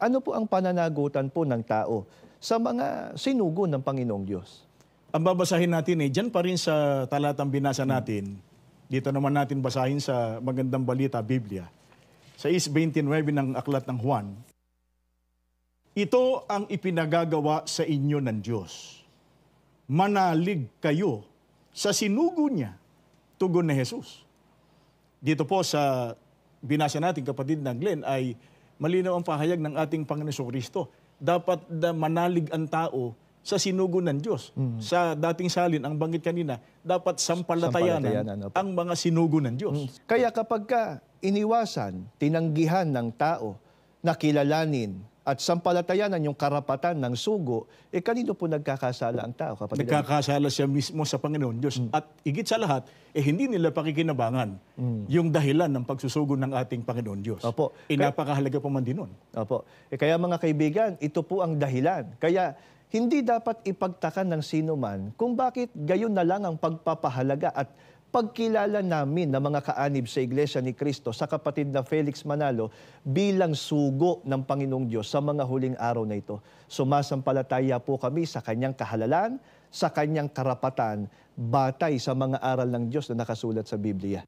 ano po ang pananagutan po ng tao sa mga sinugo ng Panginoong Diyos? Ang babasahin natin dyan pa rin sa talatang binasa natin, dito naman natin basahin sa Magandang Balita, Biblia. Sa 6:29 ng Aklat ng Juan, ito ang ipinagagawa sa inyo ng Diyos. Manalig kayo sa sinugo niya, tugon ni Jesus. Dito po sa binasa natin, kapatid na Glenn, ay malinaw ang pahayag ng ating Panginoon Kristo. Dapat manalig ang tao sa sinugo ng Diyos. Sa dating salin, ang banggit kanina, dapat sampalatayanan ang mga sinugo ng Diyos. Kaya kapag iniwasan, tinanggihan ng tao na kilalanin at sampalatayanan yung karapatan ng sugo, kanino po nagkakasala ang tao? Nagkakasala siya mismo sa Panginoon Diyos. At higit sa lahat, hindi nila pakikinabangan yung dahilan ng pagsusugo ng ating Panginoon Diyos. Opo. Napakahalaga pa man din nun. Opo. Kaya mga kaibigan, ito po ang dahilan. Kaya hindi dapat ipagtakan ng sino man kung bakit gayon na lang ang pagpapahalaga at pagkilala namin ng mga kaanib sa Iglesia ni Cristo sa kapatid na Felix Manalo bilang sugo ng Panginoong Diyos sa mga huling araw na ito. Sumasampalataya po kami sa kanyang kahalalan, sa kanyang karapatan, batay sa mga aral ng Diyos na nakasulat sa Biblia.